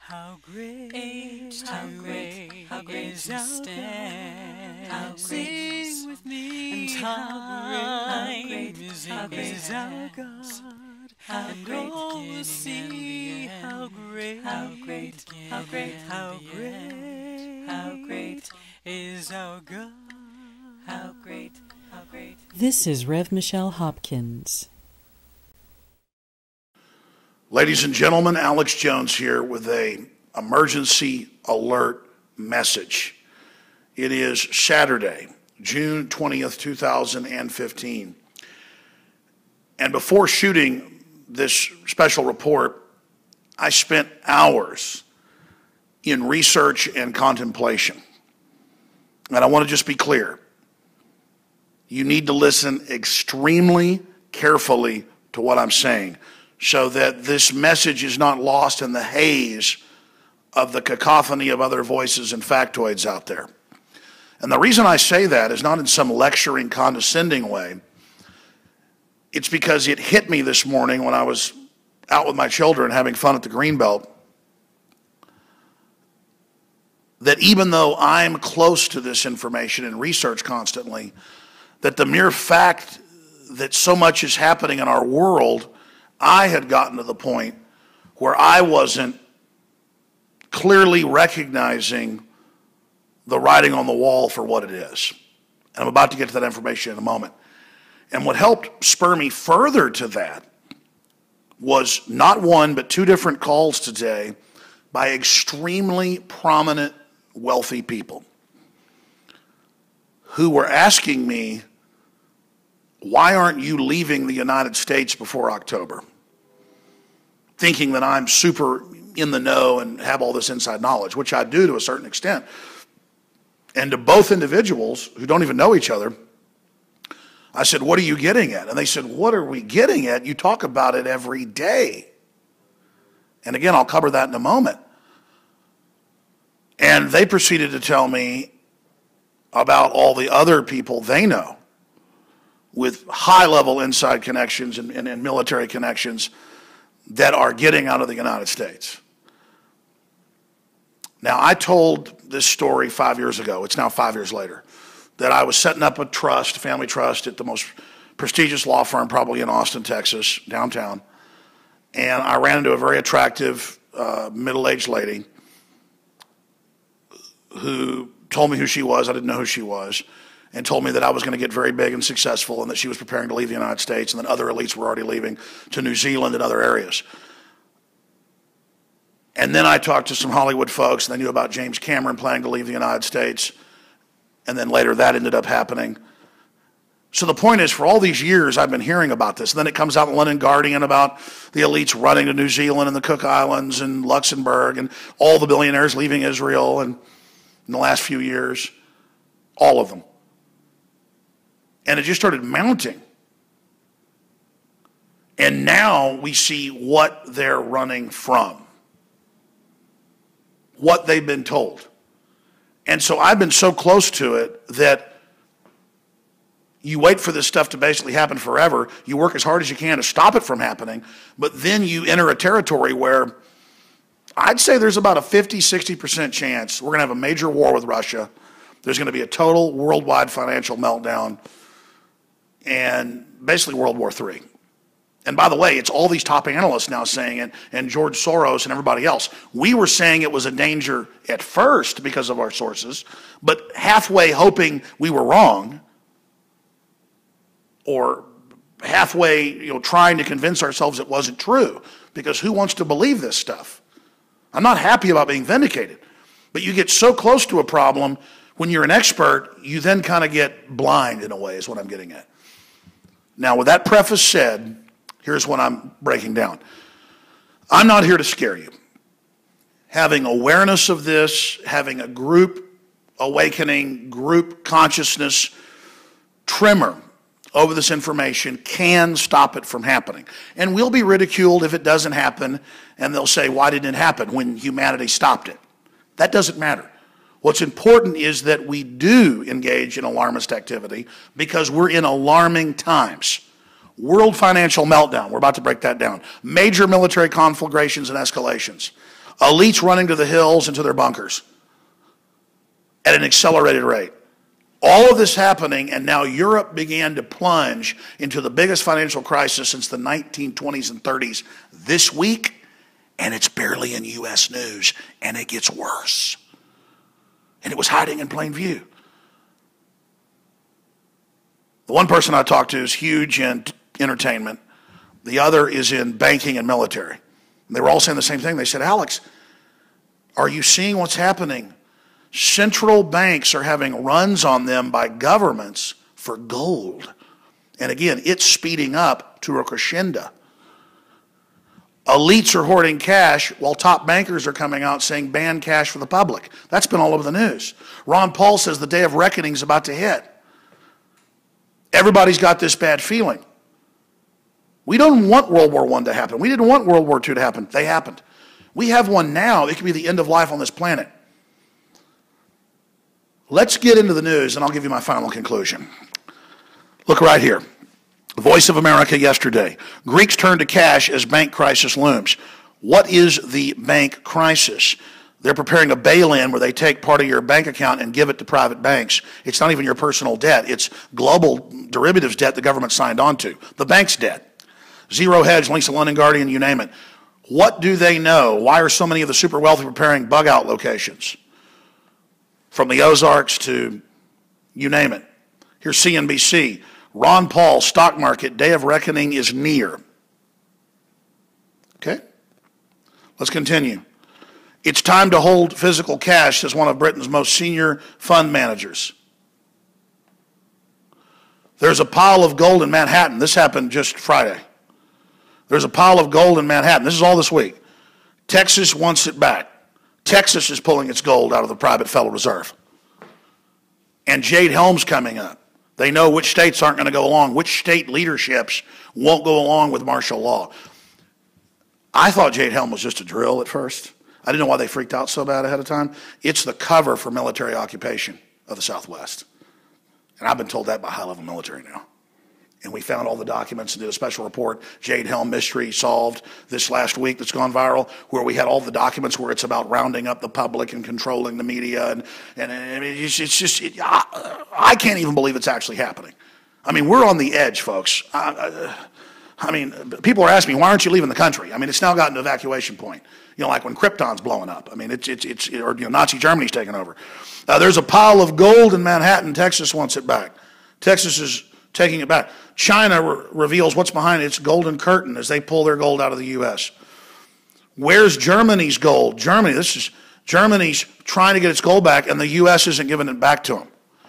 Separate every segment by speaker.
Speaker 1: How great, how great, how great is our God. How great, sing with me. And how great is our God. And all will see how great, how great, how great, how great, how great is our God. How great, how great.
Speaker 2: This is RevMichelleHopkins.
Speaker 3: Ladies and gentlemen, Alex Jones here with an emergency alert message. It is Saturday, June 20th, 2015. And before shooting this special report, I spent hours in research and contemplation. And I want to just be clear. You need to listen extremely carefully to what I'm saying, so that this message is not lost in the haze of the cacophony of other voices and factoids out there. And the reason I say that is not in some lecturing, condescending way. It's because it hit me this morning when I was out with my children having fun at the Greenbelt, that even though I'm close to this information and research constantly, that the mere fact that so much is happening in our world, I had gotten to the point where I wasn't clearly recognizing the writing on the wall for what it is. And I'm about to get to that information in a moment. And what helped spur me further to that was not one, but two different calls today by extremely prominent, wealthy people who were asking me, why aren't you leaving the United States before October? Thinking that I'm super in the know and have all this inside knowledge, which I do to a certain extent. And to both individuals who don't even know each other, I said, what are you getting at? And they said, what are we getting at? You talk about it every day. And again, I'll cover that in a moment. And they proceeded to tell me about all the other people they know with high-level inside connections and military connections that are getting out of the United States. Now, I told this story 5 years ago. It's now 5 years later, that I was setting up a trust, family trust, at the most prestigious law firm probably in Austin, Texas, downtown. And I ran into a very attractive middle-aged lady who told me who she was. I didn't know who she was. And told me that I was going to get very big and successful and that she was preparing to leave the United States and that other elites were already leaving to New Zealand and other areas. And then I talked to some Hollywood folks and they knew about James Cameron planning to leave the United States. And then later that ended up happening. So the point is, for all these years I've been hearing about this. And then it comes out in the London Guardian about the elites running to New Zealand and the Cook Islands and Luxembourg and all the billionaires leaving Israel and in the last few years. All of them. And it just started mounting. And now we see what they're running from. What they've been told. And so I've been so close to it that you wait for this stuff to basically happen forever. You work as hard as you can to stop it from happening. But then you enter a territory where I'd say there's about a 50-60% chance we're going to have a major war with Russia. There's going to be a total worldwide financial meltdown. And basically World War III. And by the way, it's all these top analysts now saying it, and George Soros and everybody else. We were saying it was a danger at first because of our sources, but halfway hoping we were wrong, or halfway trying to convince ourselves it wasn't true, because who wants to believe this stuff? I'm not happy about being vindicated, but you get so close to a problem, when you're an expert, you then kind of get blind in a way, is what I'm getting at. Now, with that preface said, here's what I'm breaking down. I'm not here to scare you. Having awareness of this, having a group awakening, group consciousness tremor over this information can stop it from happening. And we'll be ridiculed if it doesn't happen, and they'll say, why didn't it happen when humanity stopped it? That doesn't matter. What's important is that we do engage in alarmist activity because we're in alarming times. World financial meltdown, we're about to break that down. Major military conflagrations and escalations. Elites running to the hills and to their bunkers at an accelerated rate. All of this happening, and now Europe began to plunge into the biggest financial crisis since the 1920s and 30s this week, and it's barely in U.S. news, and it gets worse. And it was hiding in plain view. The one person I talked to is huge in entertainment. The other is in banking and military. And they were all saying the same thing. They said, Alex, are you seeing what's happening? Central banks are having runs on them by governments for gold. And again, it's speeding up to a crescendo. Elites are hoarding cash while top bankers are coming out saying ban cash for the public. That's been all over the news. Ron Paul says the day of reckoning is about to hit. Everybody's got this bad feeling. We don't want World War I to happen. We didn't want World War II to happen. They happened. We have one now. It could be the end of life on this planet. Let's get into the news, and I'll give you my final conclusion. Look right here. Voice of America yesterday. Greeks turn to cash as bank crisis looms. What is the bank crisis? They're preparing a bail-in where they take part of your bank account and give it to private banks. It's not even your personal debt. It's global derivatives debt the government signed on to. The bank's debt. Zero Hedge, links to London Guardian, you name it. What do they know? Why are so many of the super wealthy preparing bug-out locations? From the Ozarks to you name it. Here's CNBC. Ron Paul, stock market, day of reckoning is near. Okay? Let's continue. It's time to hold physical cash, says one of Britain's most senior fund managers. There's a pile of gold in Manhattan. This happened just Friday. There's a pile of gold in Manhattan. This is all this week. Texas wants it back. Texas is pulling its gold out of the private Federal Reserve. And Jade Helm's coming up. They know which states aren't going to go along, which state leaderships won't go along with martial law. I thought Jade Helm was just a drill at first. I didn't know why they freaked out so bad ahead of time. It's the cover for military occupation of the Southwest. And I've been told that by high-level military now. And we found all the documents and did a special report, Jade Helm mystery solved, this last week that's gone viral, where we had all the documents where it's about rounding up the public and controlling the media. And it's just, I can't even believe it's actually happening. I mean, we're on the edge, folks. I mean, people are asking me, why aren't you leaving the country? I mean, it's now gotten to evacuation point. You know, like when Krypton's blowing up. I mean, or Nazi Germany's taking over. There's a pile of gold in Manhattan. Texas wants it back. Texas is taking it back. China reveals what's behind its golden curtain as they pull their gold out of the U.S. Where's Germany's gold? Germany's trying to get its gold back, and the U.S. isn't giving it back to them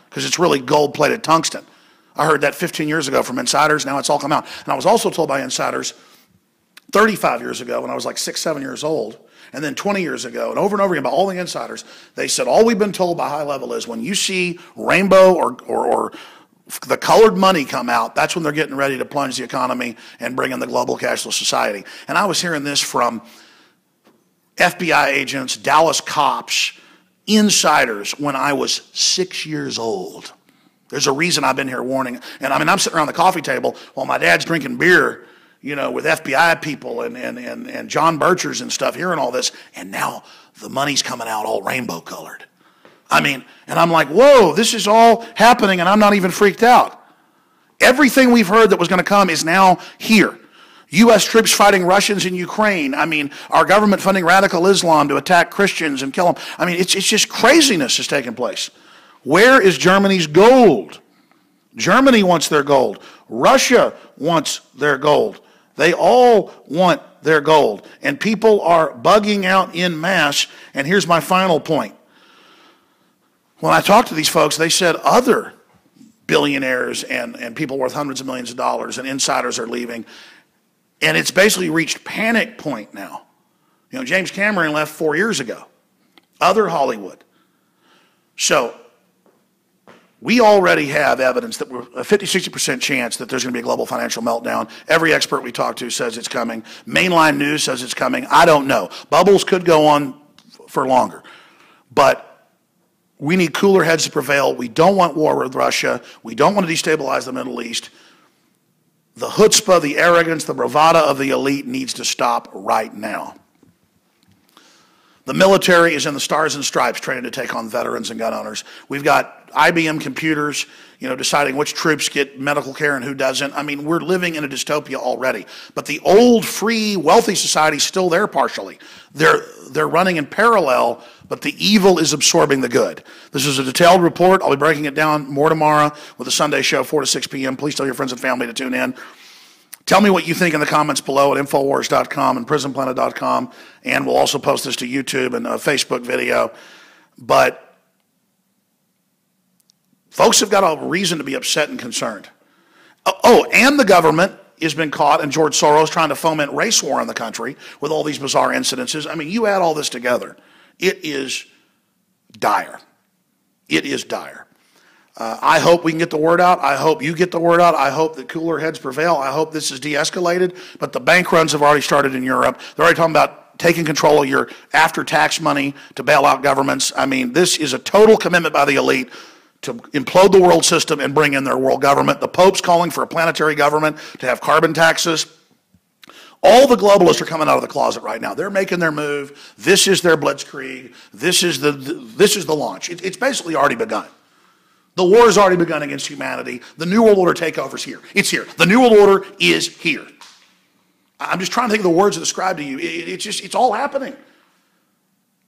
Speaker 3: because it's really gold-plated tungsten. I heard that 15 years ago from insiders. Now it's all come out. And I was also told by insiders 35 years ago when I was like 6, 7 years old, and then 20 years ago, and over again by all the insiders, they said all we've been told by high level is when you see rainbow or the colored money come out, that's when they're getting ready to plunge the economy and bring in the global cashless society. And I was hearing this from FBI agents, Dallas cops, insiders when I was 6 years old. There's a reason I've been here warning. And I mean, I'm sitting around the coffee table while my dad's drinking beer, you know, with FBI people and John Birchers and stuff, hearing all this. And now the money's coming out all rainbow colored. I mean, and I'm like, whoa, this is all happening and I'm not even freaked out. Everything we've heard that was going to come is now here. U.S. troops fighting Russians in Ukraine. I mean, our government funding radical Islam to attack Christians and kill them. I mean, it's just craziness is taking place. Where is Germany's gold? Germany wants their gold. Russia wants their gold. They all want their gold. And people are bugging out en masse. And here's my final point. When I talked to these folks, they said other billionaires and people worth hundreds of millions of dollars and insiders are leaving. And it's basically reached panic point now. You know, James Cameron left 4 years ago. Other Hollywood. So we already have evidence that we're a 50-60% chance that there's going to be a global financial meltdown. Every expert we talk to says it's coming. Mainline news says it's coming. I don't know. Bubbles could go on for longer. But we need cooler heads to prevail. We don't want war with Russia. We don't want to destabilize the Middle East. The chutzpah, the arrogance, the bravado of the elite needs to stop right now. The military is in the Stars and Stripes training to take on veterans and gun owners. We've got IBM computers, deciding which troops get medical care and who doesn't. I mean, we're living in a dystopia already. But the old, free, wealthy society is still there partially. They're running in parallel, but the evil is absorbing the good. This is a detailed report. I'll be breaking it down more tomorrow with the Sunday show, 4 to 6 p.m. Please tell your friends and family to tune in. Tell me what you think in the comments below at Infowars.com and PrisonPlanet.com, and we'll also post this to YouTube and a Facebook video. But folks have got a reason to be upset and concerned. Oh, and the government has been caught, and George Soros trying to foment race war in the country with all these bizarre incidences. I mean, you add all this together, it is dire. It is dire. I hope we can get the word out. I hope you get the word out. I hope that cooler heads prevail. I hope this is de-escalated. But the bank runs have already started in Europe. They're already talking about taking control of your after-tax money to bail out governments. I mean, this is a total commitment by the elite to implode the world system and bring in their world government. The Pope's calling for a planetary government to have carbon taxes. All the globalists are coming out of the closet right now. They're making their move. This is their blitzkrieg. This is the launch. It's basically already begun. The war has already begun against humanity. The New World Order takeover is here. It's here. The New World Order is here. I'm just trying to think of the words to describe to you. It's all happening.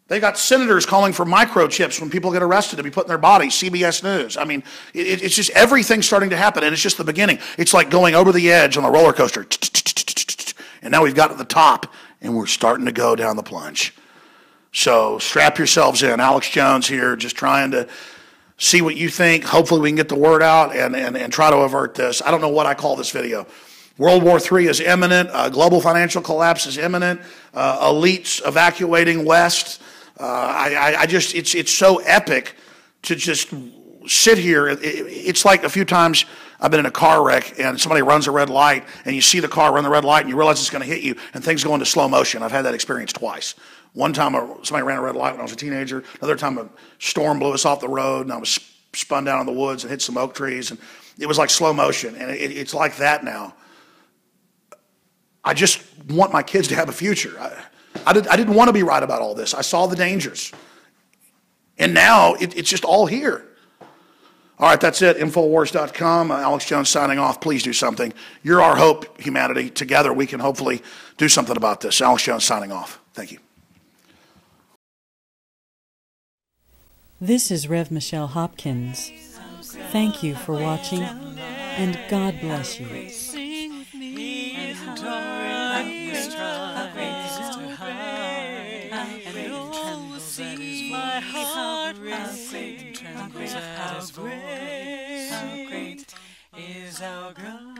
Speaker 3: They got senators calling for microchips when people get arrested to be put in their bodies. CBS News. I mean, it's just everything's starting to happen, and it's just the beginning. It's like going over the edge on a roller coaster. And now we've got to the top, and we're starting to go down the plunge. So strap yourselves in. Alex Jones here, just trying to see what you think. Hopefully we can get the word out and try to avert this. I don't know what I call this video. World War III is imminent. Global financial collapse is imminent. Elites evacuating West. It's so epic to just sit here. It's like a few times I've been in a car wreck and somebody runs a red light and you see the car run the red light and you realize it's going to hit you and things go into slow motion. I've had that experience twice. One time somebody ran a red light when I was a teenager. Another time a storm blew us off the road and I was spun down in the woods and hit some oak trees. And it was like slow motion. And it's like that now. I just want my kids to have a future. I didn't want to be right about all this. I saw the dangers. And now it's just all here. All right, that's it. Infowars.com. Alex Jones signing off. Please do something. You're our hope, humanity. Together we can hopefully do something about this. Alex Jones signing off. Thank you.
Speaker 2: This is RevMichelleHopkins. Thank you for watching, and God bless you.
Speaker 1: Sing with me and darkness tries to hide, and all will see my heart racing trembles at His voice. How great is our God.